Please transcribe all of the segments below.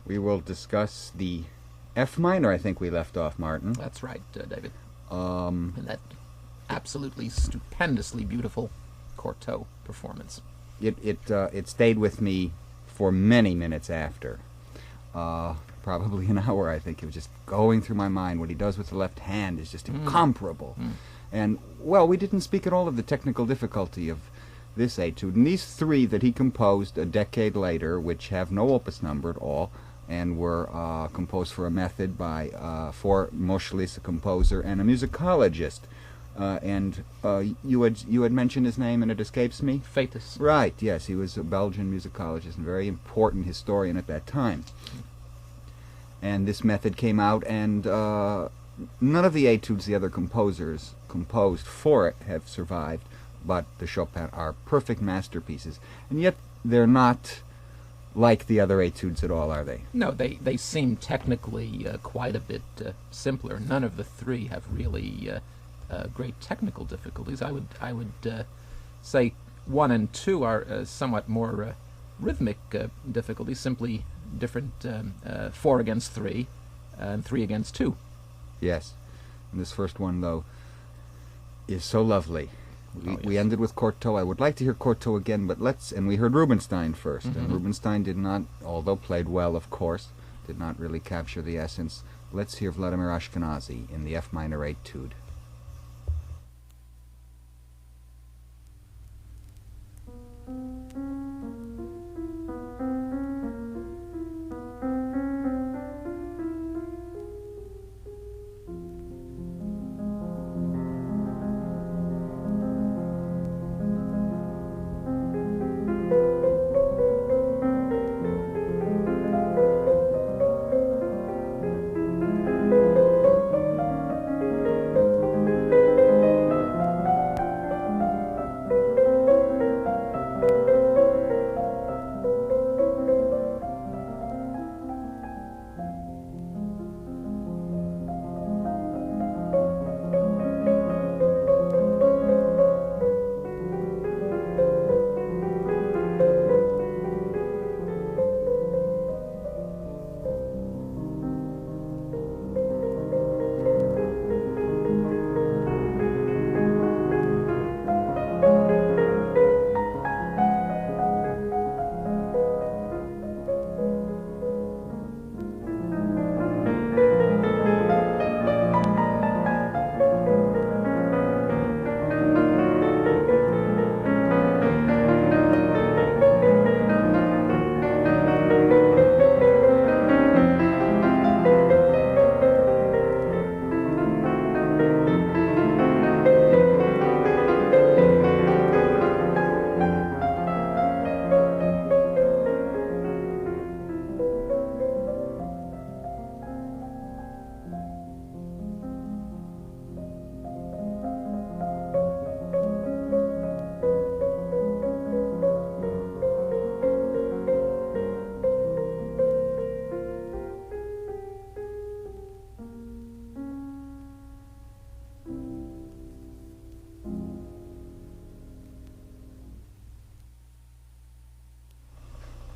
We will discuss the F minor, I think we left off, Martin. That's right, David. And that absolutely stupendously beautiful Cortot performance. It stayed with me for many minutes after. Probably an hour, I think. It was just going through my mind. What he does with the left hand is just incomparable. And, well, we didn't speak at all of the technical difficulty of this etude. And these three that he composed a decade later, which have no opus number at all, and were composed for a method by for Moscheles, a composer, and a musicologist. You had mentioned his name, and it escapes me? Fetus. Right, yes. He was a Belgian musicologist and very important historian at that time. And this method came out, and none of the etudes the other composers composed for it have survived, but the Chopin are perfect masterpieces. And yet they're not like the other etudes at all, are they? No, they seem technically quite a bit simpler. None of the three have really great technical difficulties. I would say 1 and 2 are somewhat more rhythmic difficulties, simply different 4 against 3 and 3 against 2. Yes. And this first one, though, is so lovely. We ended with Cortot. I would like to hear Cortot again, but and we heard Rubinstein first. And Rubinstein did not, although played well, of course, did not really capture the essence. Let's hear Vladimir Ashkenazy in the F minor etude.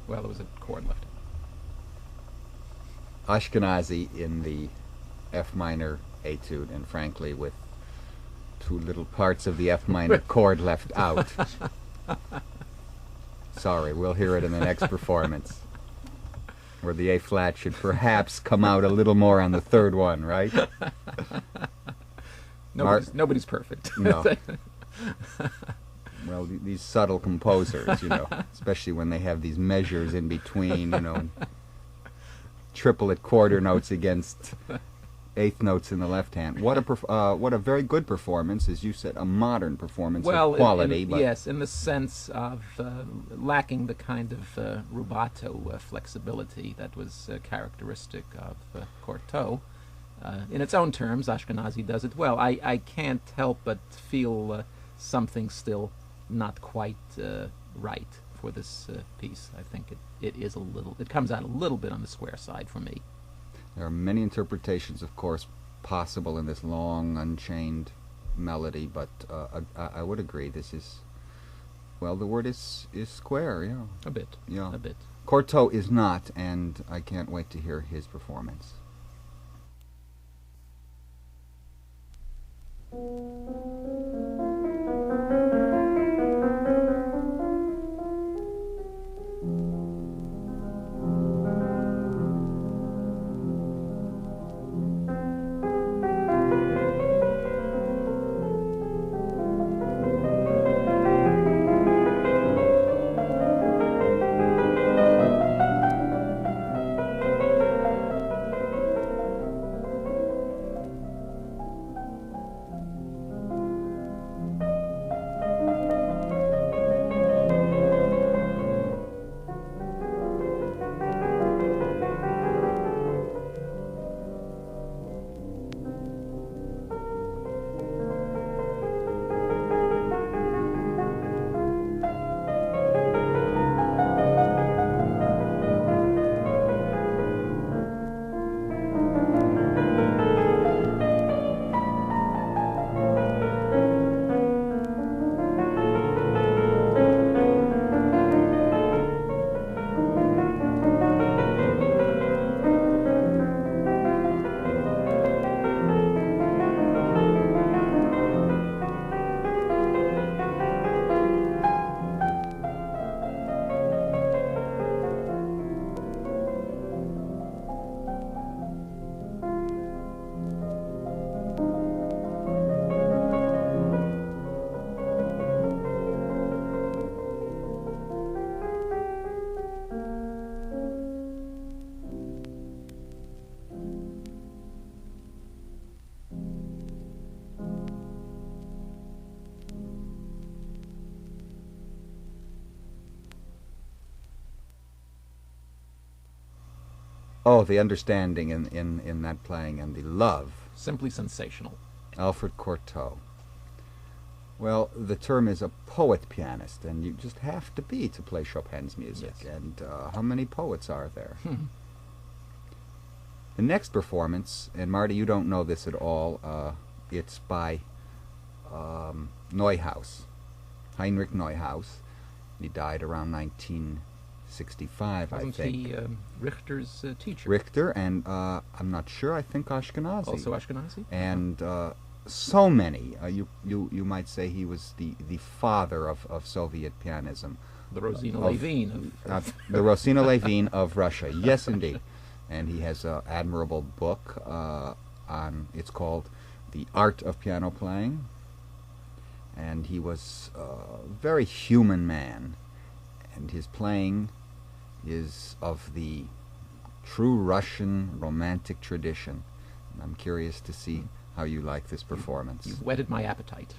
Well, there was a chord left. Ashkenazy in the F minor etude, and frankly, with 2 little parts of the F minor chord left out. Sorry, we'll hear it in the next performance, where the A flat should perhaps come out a little more on the third one, right? Nobody's perfect. No. Well, these subtle composers, especially when they have these measures in between, triplet quarter notes against eighth notes in the left hand. What a very good performance, as you said, a modern performance of quality. Yes, in the sense of lacking the kind of rubato flexibility that was characteristic of Cortot. In its own terms, Ashkenazy does it well. I can't help but feel something still not quite right for this piece. I think it comes out a little bit on the square side for me. There are many interpretations, of course, possible in this long, unchained melody, but I would agree this is, well, the word is square, yeah. A bit. Yeah. A bit. Cortot is not, and I can't wait to hear his performance. Oh, the understanding in that playing and the love. Simply sensational. Alfred Cortot. Well, the term is a poet pianist, and you just have to be to play Chopin's music. Yes. And how many poets are there? The next performance, and Marty, you don't know this at all, it's by Neuhaus, Heinrich Neuhaus. He died around 1965, Wasn't I think. he Richter's teacher? Richter, and I'm not sure, I think Ashkenazy. Also Ashkenazy? And so many. You might say he was the father of Soviet pianism. The Rosina Levine of... the Rosina Levine of Russia, yes indeed. And he has an admirable book it's called The Art of Piano Playing. And he was a very human man. And his playing is of the true Russian romantic tradition. And I'm curious to see how you like this performance. You've whetted my appetite.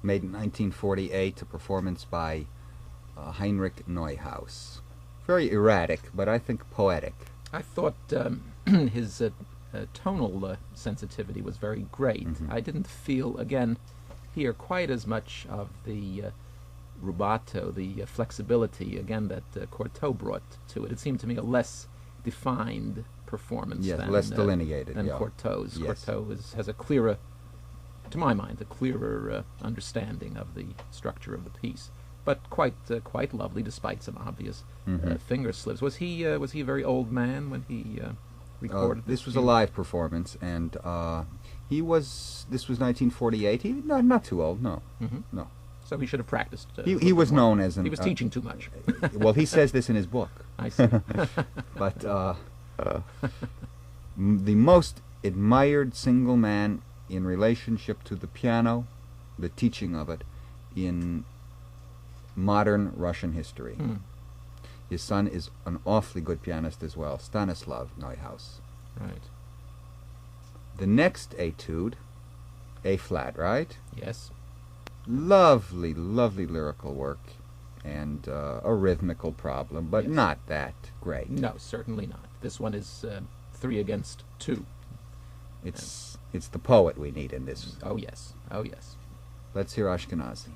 made in 1948, a performance by Heinrich Neuhaus. Very erratic, but I think poetic. I thought his tonal sensitivity was very great. I didn't feel, again, here quite as much of the rubato, the flexibility, again, that Cortot brought to it. It seemed to me a less defined performance than, less delineated than Cortot's. Yes. Cortot has a clearer, to my mind, a clearer understanding of the structure of the piece. But quite lovely, despite some obvious finger slips. Was he a very old man when he recorded this? Was a live performance, and he was. This was 1948. He not too old. No, no. So he should have practiced. He was known as an. He was teaching too much. Well, he says this in his book. I see. But the most admired single man in relationship to the piano, the teaching of it, in modern Russian history. His son is an awfully good pianist as well, Stanislav Neuhaus. Right. The next etude, A flat, right? Yes. Lovely, lovely lyrical work, and a rhythmical problem, but not that great. No, certainly not. This one is 3 against 2. It's the poet we need in this. Oh yes, oh yes. Let's hear Ashkenazy.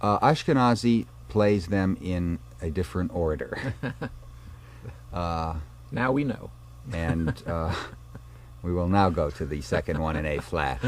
Ashkenazy plays them in a different order. Now we know. And we will now go to the second one in A flat.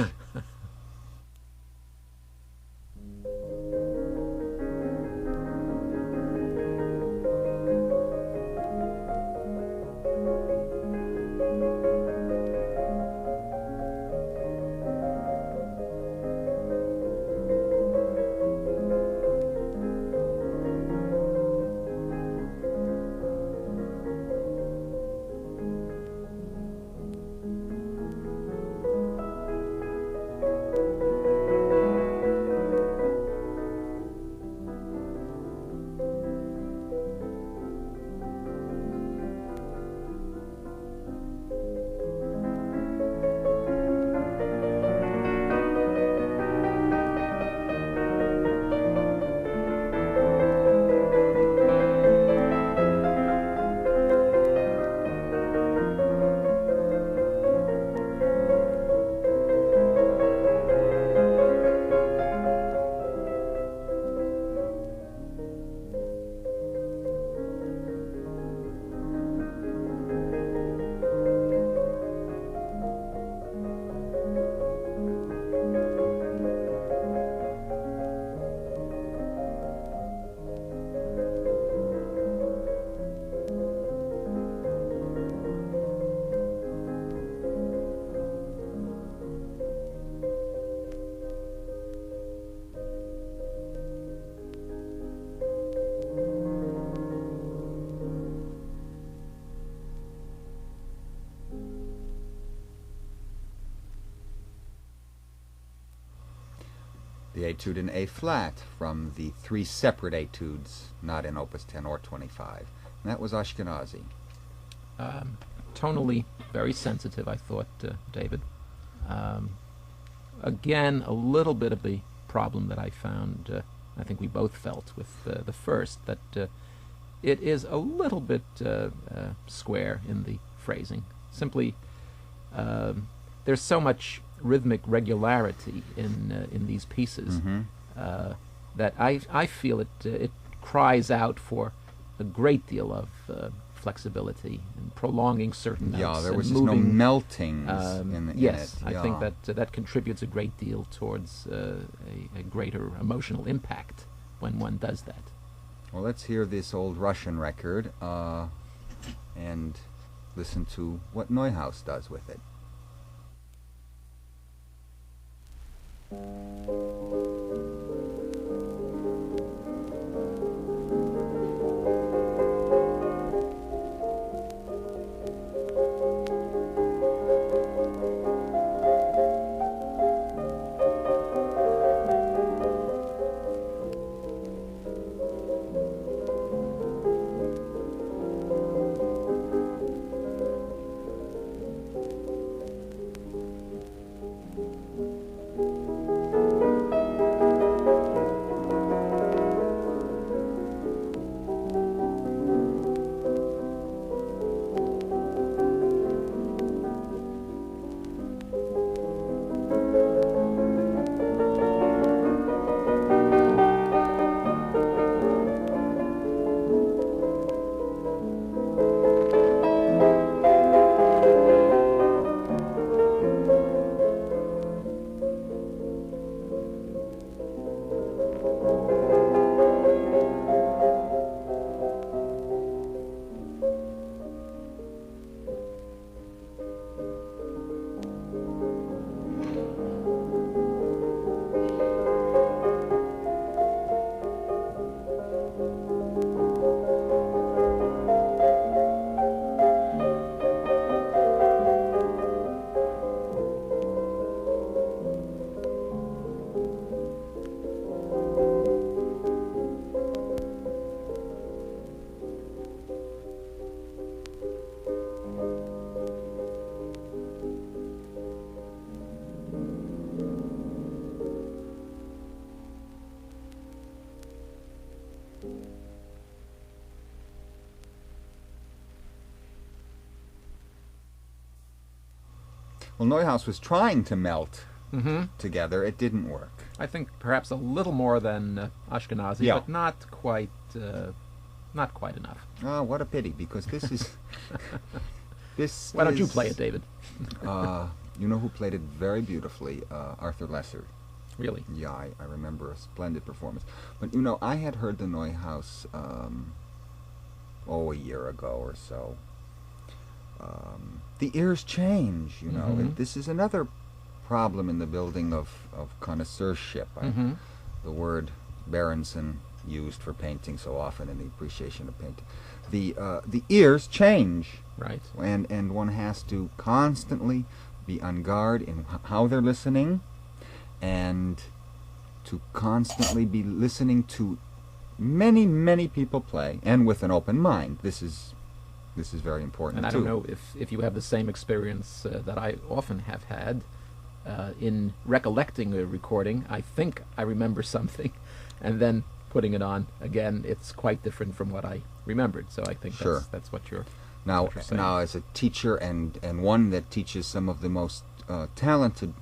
The etude in A flat from the 3 separate etudes, not in Opus 10 or 25. And that was Ashkenazy. Tonally very sensitive, I thought, David. Again, a little bit of the problem that I found, I think we both felt with the first, that it is a little bit square in the phrasing. Simply, there's so much rhythmic regularity in these pieces that I feel it cries out for a great deal of flexibility and prolonging certain notes. Yeah, there was and just no moving, melting in yes, it. I think that contributes a great deal towards a greater emotional impact when one does that. Well, let's hear this old Russian record and listen to what Neuhaus does with it. Well, Neuhaus was trying to melt together. It didn't work. I think perhaps a little more than Ashkenazy, Yeah. but not quite enough. Oh, what a pity, because this is... this Why don't you is- play it, David? You know who played it very beautifully? Arthur Lesser. Really? Yeah, I remember a splendid performance. But, you know, I had heard the Neuhaus, a year ago or so. The ears change, you know. This is another problem in the building of connoisseurship. The word Berenson used for painting so often in the appreciation of painting. The ears change. Right. And one has to constantly be on guard in how they're listening, and to constantly be listening to many, many people play, and with an open mind. This is very important, And I too. don't know if you have the same experience that I often have had in recollecting a recording. I think I remember something, and then putting it on again, it's quite different from what I remembered. So I think Sure. that's what you're... Now, what you're saying. as a teacher and one that teaches some of the most talented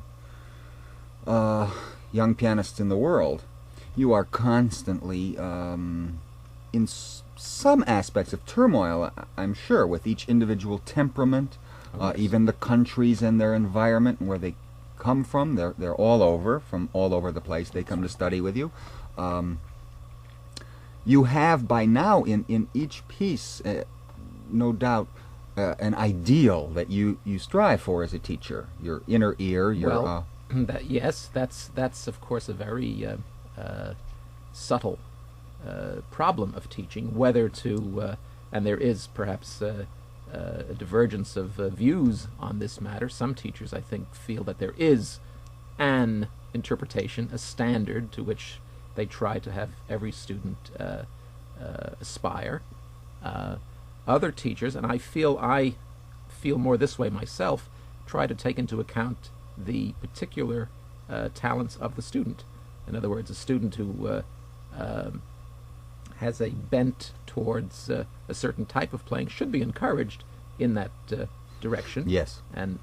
young pianists in the world, you are constantly in some aspects of turmoil, I'm sure, with each individual temperament, Yes. even the countries and their environment and where they come from. They're all over, from all over the place. They come to study with you. You have by now in each piece, no doubt, an ideal that you strive for as a teacher. Your inner ear, your... Well, yes, that's of course a very subtle problem of teaching, whether to, and there is perhaps a divergence of views on this matter. Some teachers, I think, feel that there is an interpretation, a standard to which they try to have every student aspire. Other teachers, and I feel more this way myself, try to take into account the particular talents of the student. In other words, a student who has a bent towards a certain type of playing should be encouraged in that direction. Yes. And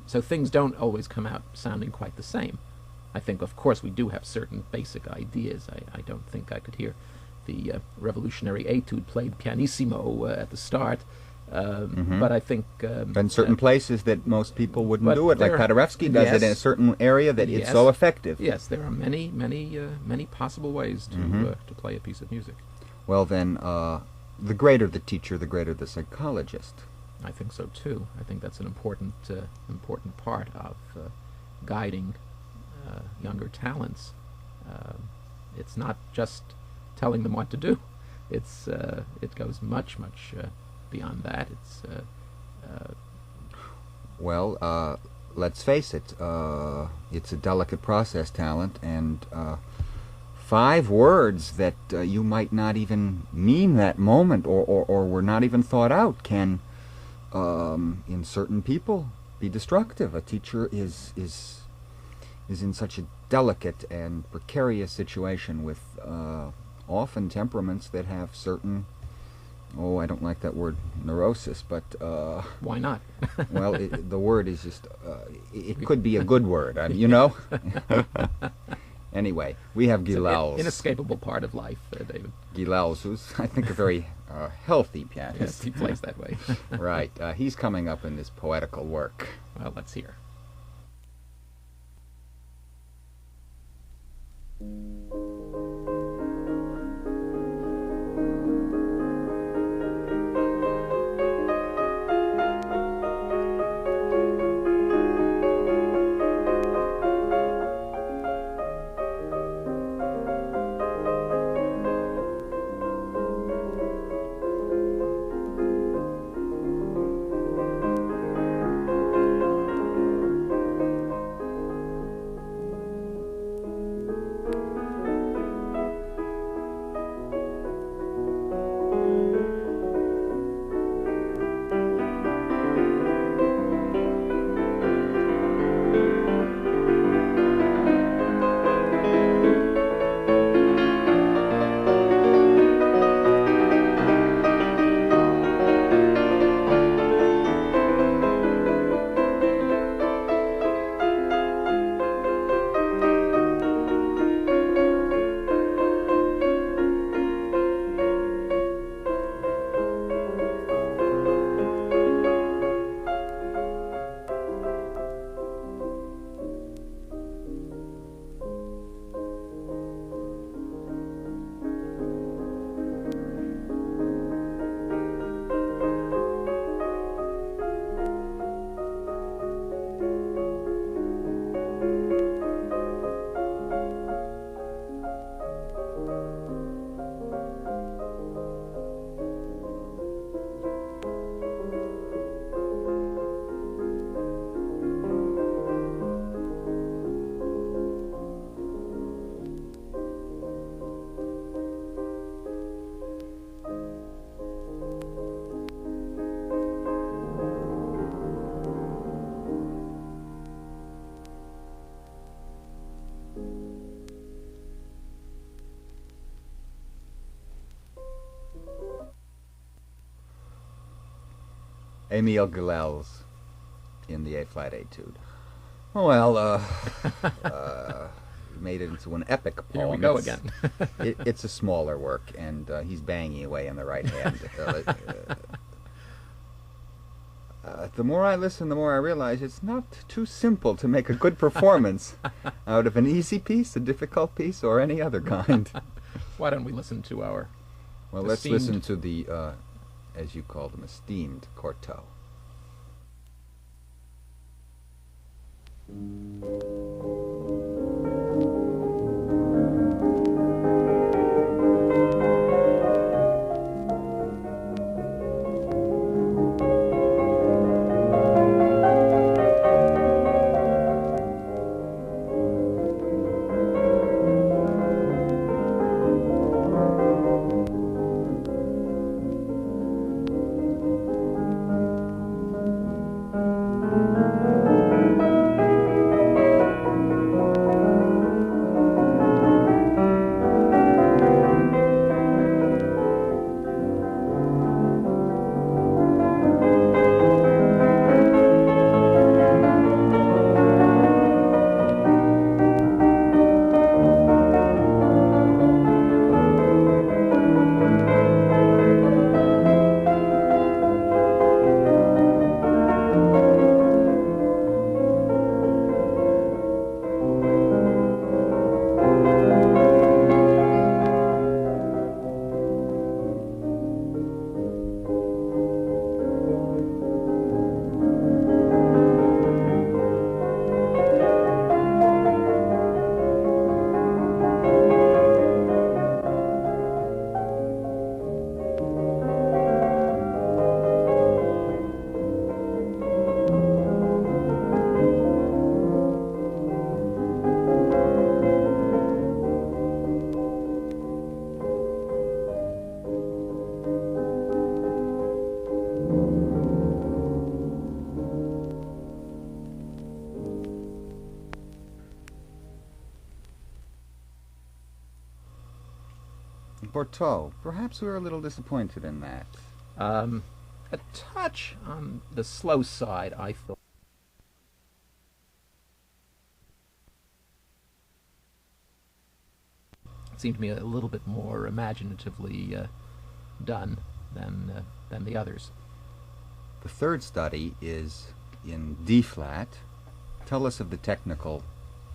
so things don't always come out sounding quite the same. I think, of course, we do have certain basic ideas. I don't think I could hear the revolutionary Étude played pianissimo at the start, but I think... in certain places that most people wouldn't but do it, like there- Paderewski does it in a yes. certain area that it's Yes. so effective. Yes, there are many possible ways to play a piece of music. Well then, the greater the teacher, the greater the psychologist. I think so too. I think that's an important part of guiding younger talents. It's not just telling them what to do. It goes much beyond that. Well, let's face it, it's a delicate process, talent, and 5 words that you might not even mean that moment or were not even thought out can, in certain people, be destructive. A teacher is in such a delicate and precarious situation with often temperaments that have certain, I don't like that word, neurosis, but Why not? well, the word is just, it could be a good word, you know? Anyway, we have It's an Gilels. inescapable part of life, David. Gilels, who's, I think, a very healthy Yes, pianist. he plays that way. Right. He's coming up in this poetical work. Well, let's hear. Emil Gilels in the A-flat Etude. Well, made it into an epic poem. Here we go again. It's a smaller work, and he's banging away in the right hand. The more I listen, the more I realize it's not too simple to make a good performance out of an easy piece, a difficult piece, or any other kind. Why don't we listen to our Well, let's listen to the, as you called him, esteemed Cortot. Cortot, perhaps we were a little disappointed in that. A touch on the slow side, I thought. It seemed to me a little bit more imaginatively done than the others. The third study is in D-flat. Tell us of the technical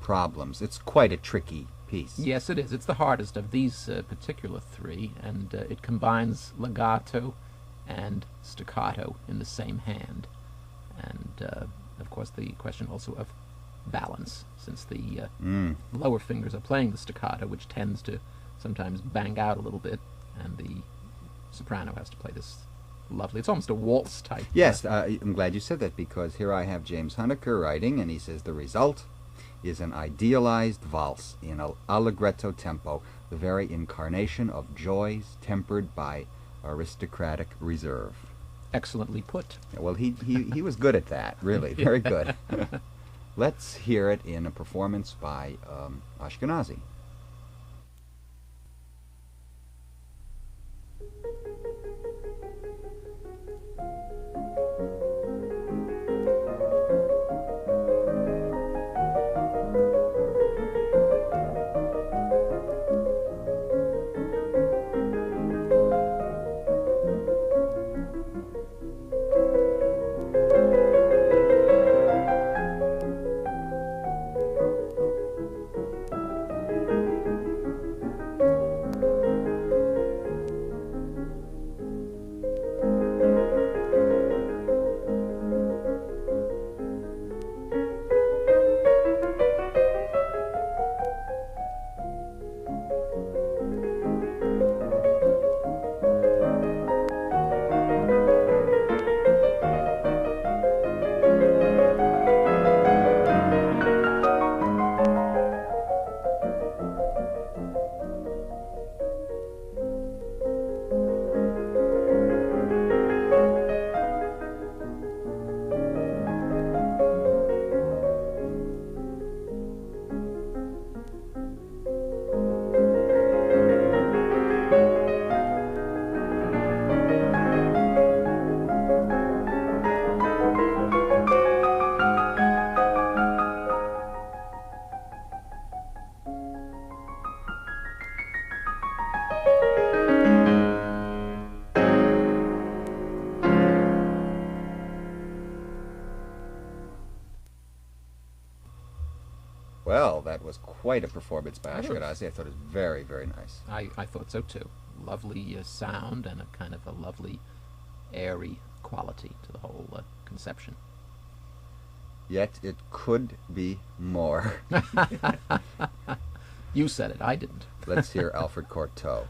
problems. It's quite a tricky piece. Yes, it is. It's the hardest of these particular three, and it combines legato and staccato in the same hand. And, of course, the question also of balance, since the lower fingers are playing the staccato, which tends to sometimes bang out a little bit, and the soprano has to play this lovely, it's almost a waltz type. Yes, I'm glad you said that, because here I have James Huneker writing, and he says the result is an idealized valse in allegretto tempo, the very incarnation of joys tempered by aristocratic reserve. Excellently put. Well, he was good at that, really, very good. Let's hear it in a performance by Ashkenazy. was quite a performance by Ashkenazy. I thought it was very, very nice. I thought so too. Lovely sound and a kind of a lovely airy quality to the whole conception. Yet it could be more. You said it, I didn't. Let's hear Alfred Cortot.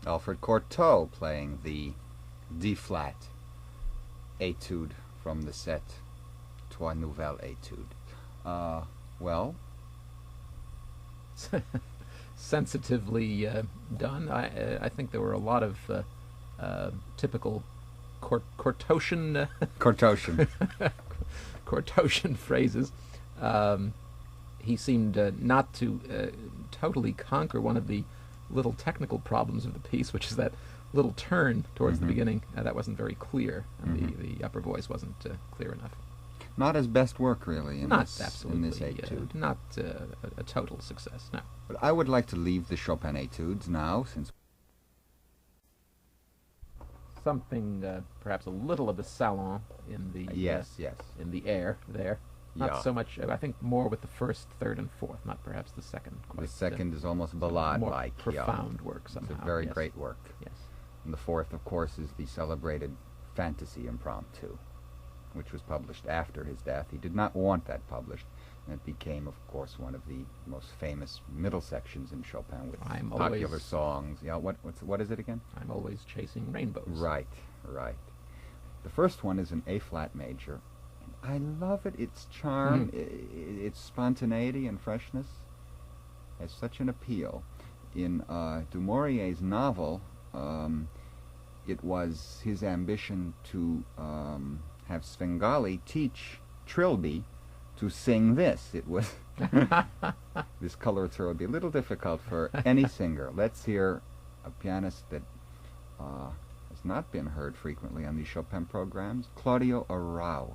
Alfred Cortot playing the D-flat Étude from the set Trois Nouvelles Études. Well, sensitively done. I think there were a lot of typical Cortotian Cortotian phrases. He seemed not to totally conquer one of the little technical problems of the piece, which is that little turn towards the beginning. That wasn't very clear, and the upper voice wasn't clear enough. Not his best work, really, in not this, absolutely, in this Étude. Not a total success, no. But I would like to leave the Chopin Études now, since something, perhaps a little of the salon in the in the air there. Not so much. I think more with the first, third, and fourth. Not perhaps the second. The second is almost ballade-like. More profound work somehow. It's a very great work. Yes. And the fourth, of course, is the celebrated Fantasy Impromptu, which was published after his death. He did not want that published, and it became, of course, one of the most famous middle sections in Chopin with popular songs. Yeah, what is it again? I'm always chasing rainbows. Right, right. The first one is an A-flat major. I love it. Its charm, its spontaneity and freshness has such an appeal. In Du Maurier's novel, it was his ambition to have Svengali teach Trilby to sing this. It was this coloratura would be a little difficult for any singer. Let's hear a pianist that has not been heard frequently on these Chopin programs, Claudio Arrau.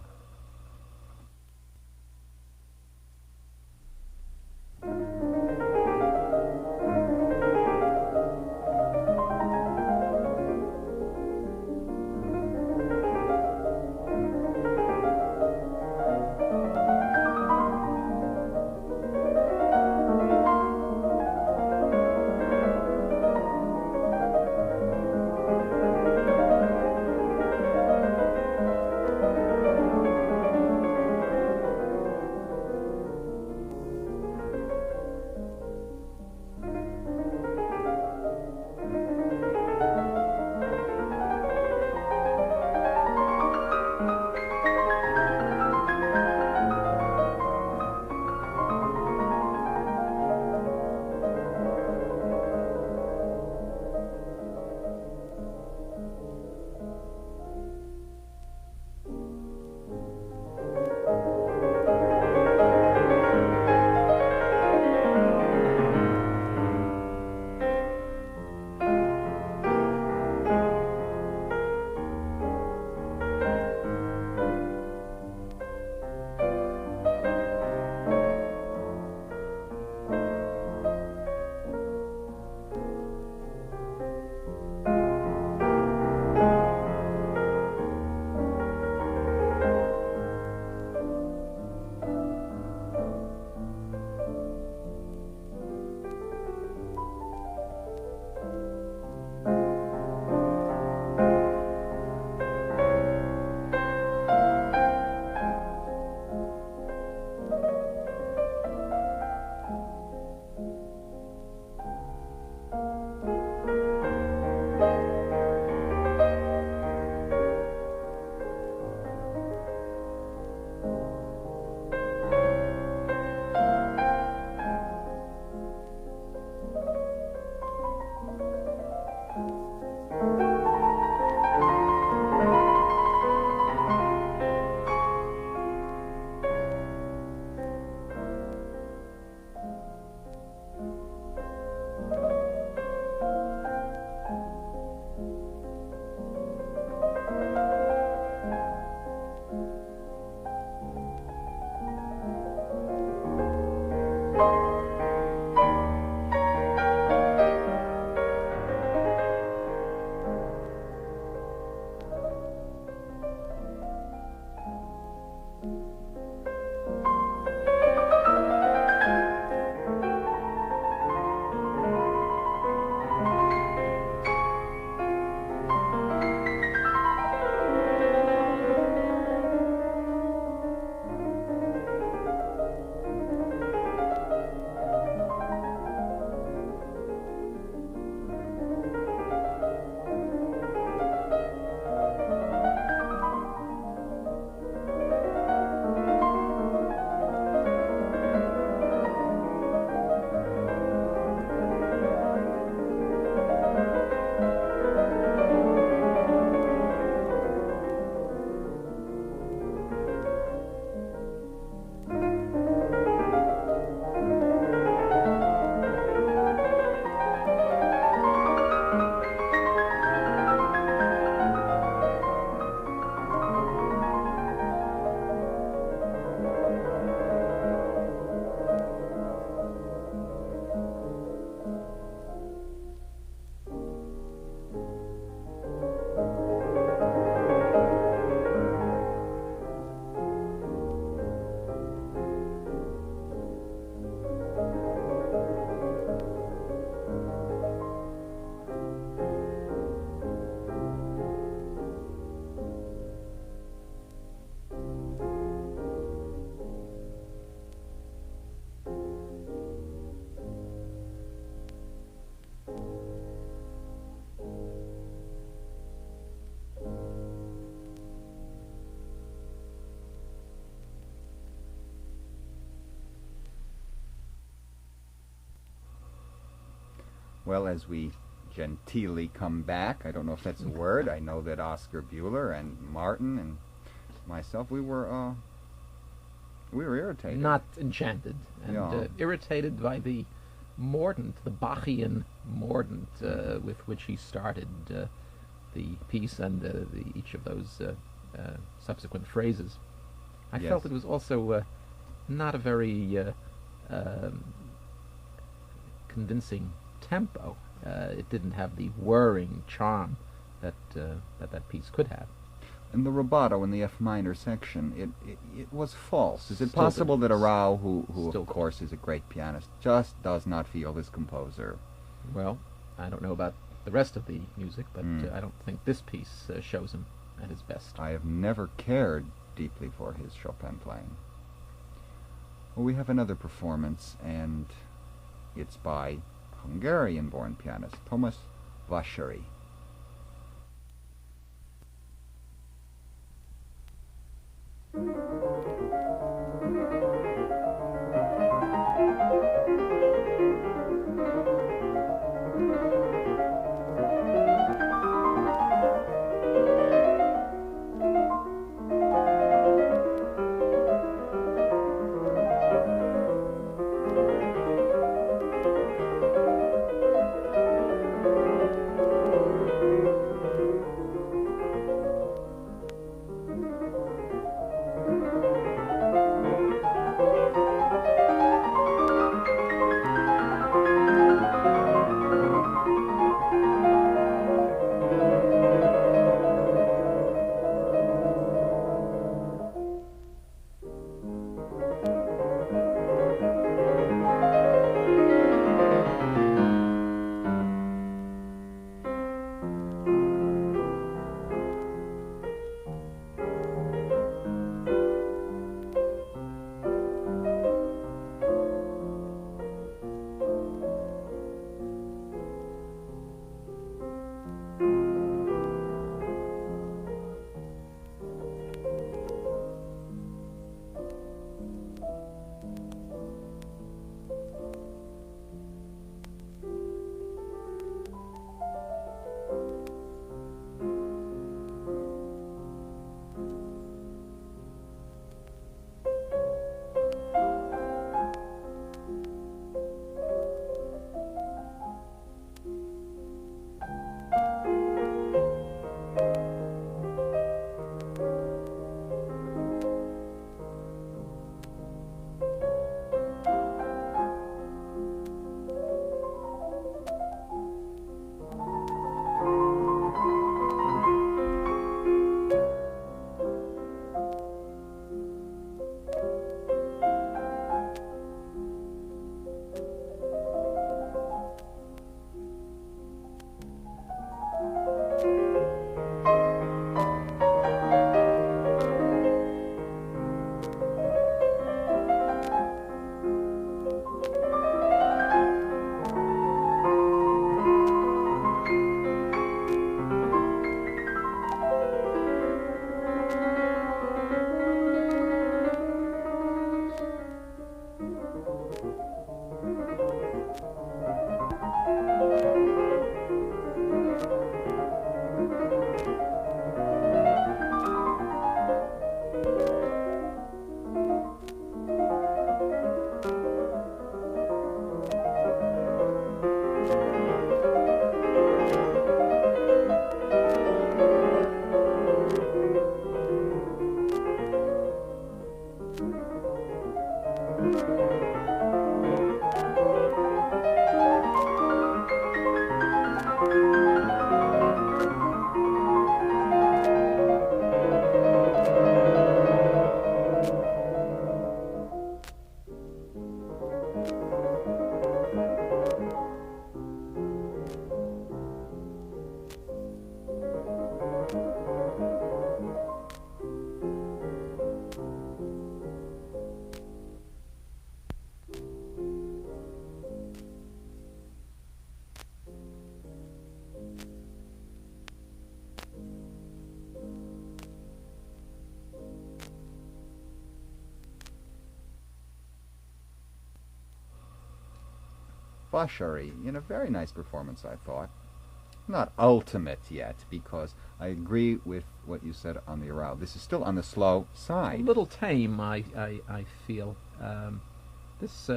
Well, as we genteelly come back, I don't know if that's a word. I know that Oscar Bueller and Martin and myself, we were irritated. Not enchanted, and irritated by the mordant, the Bachian mordant with which he started the piece and each of those subsequent phrases. I felt it was also not a very convincing tempo. It didn't have the whirring charm that piece could have. And the rubato in the F minor section, it was false. Is it Still possible that does. Arrau, who of course is a great pianist, just does not feel his composer? Well, I don't know about the rest of the music, but I don't think this piece shows him at his best. I have never cared deeply for his Chopin playing. Well, we have another performance, and it's by Hungarian-born pianist Tamás Vásáry. Vásáry in a very nice performance, I thought. Not ultimate yet, because I agree with what you said on the Arrau. This is still on the slow A side. little tame, I feel. This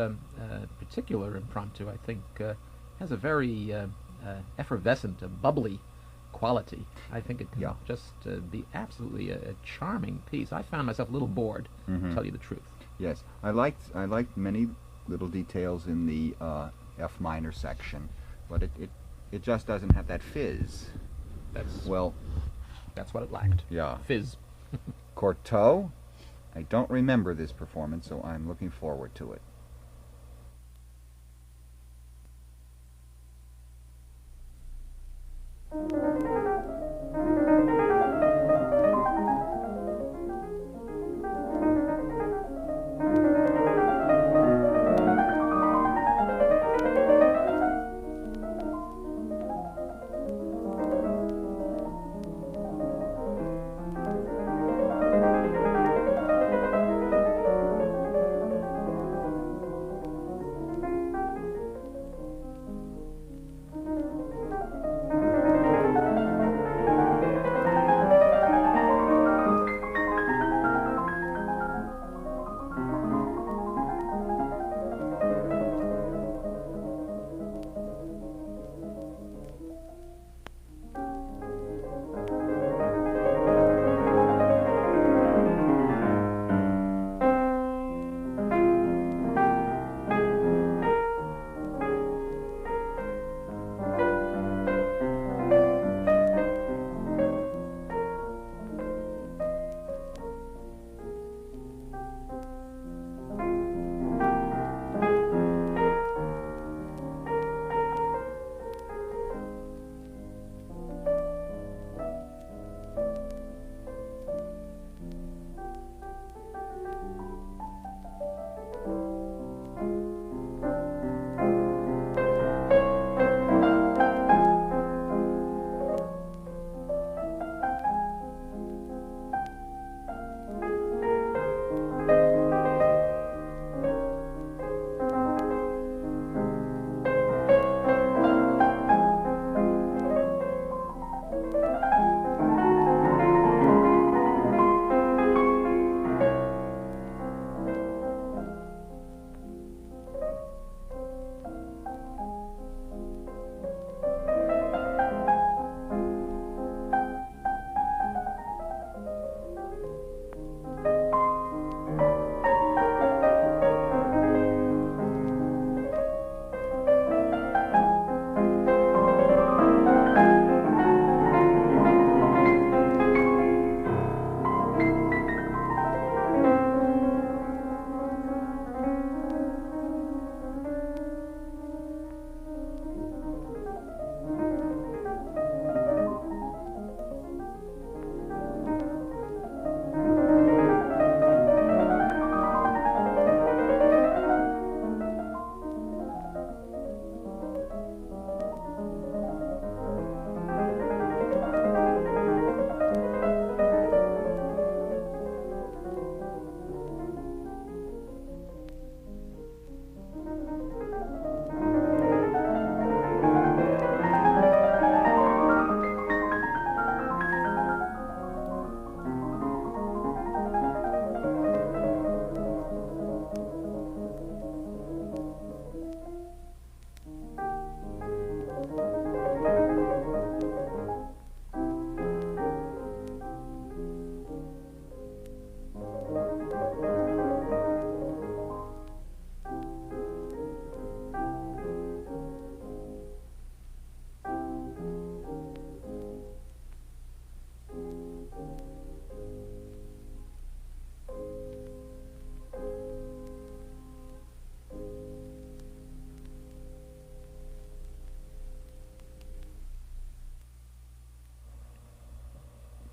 particular impromptu, I think, has a very effervescent, bubbly quality. I think it can just be absolutely a charming piece. I found myself a little bored, to tell you the truth. Yes, I liked many little details in the F minor section, but it just doesn't have that fizz. That's what it lacked. Yeah. Fizz. Cortot, I don't remember this performance, so I'm looking forward to it.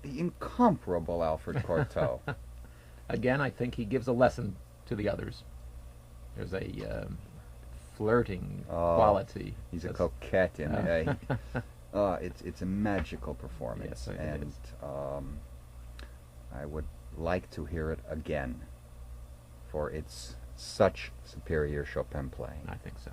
The incomparable Alfred Cortot. Again, I think he gives a lesson to the others. There's a flirting quality. He's a coquette in it's a magical performance, Yes, and I would like to hear it again for its such superior Chopin playing. I think so.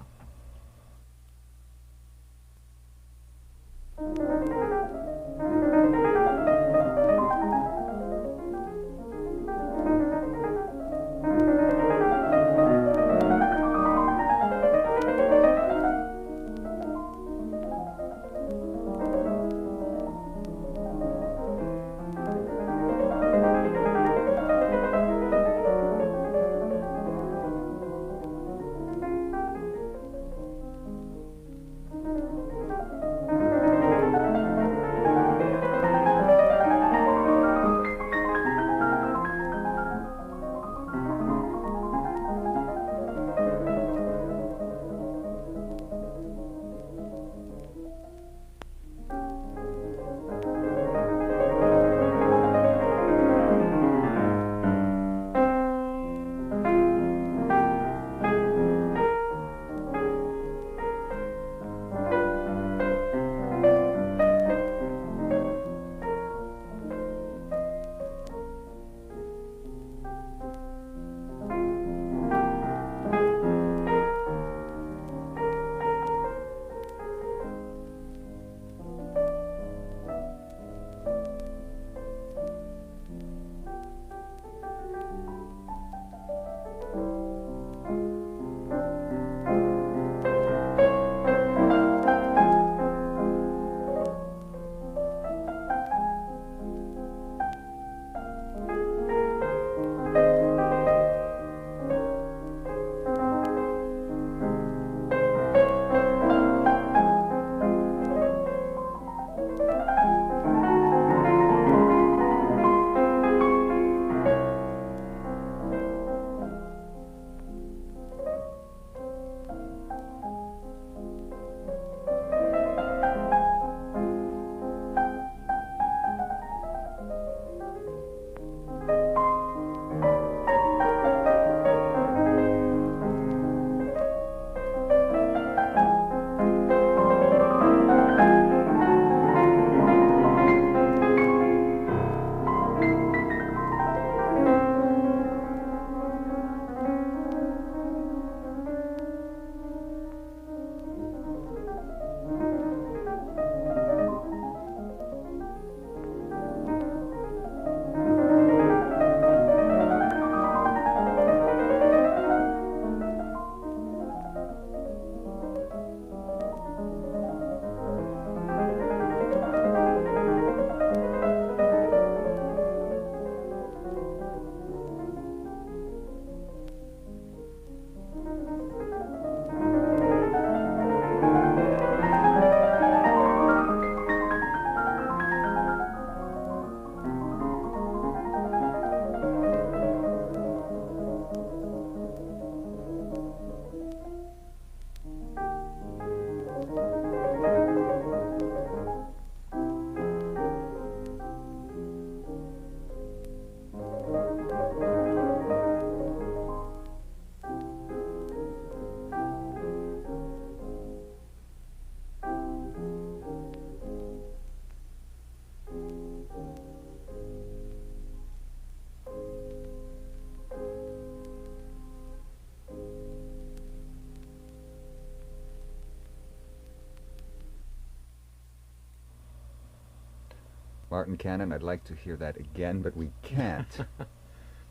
Martin Canin, I'd like to hear that again, but we can't.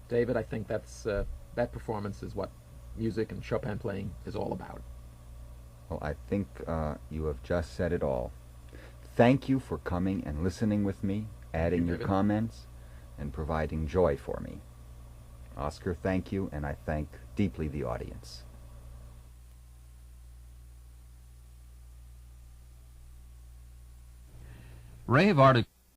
David, I think that performance is what music and Chopin playing is all about. Well, I think you have just said it all. Thank you for coming and listening with me, adding your comments, and providing joy for me. Oscar, thank you, and I thank deeply the audience. Rave article.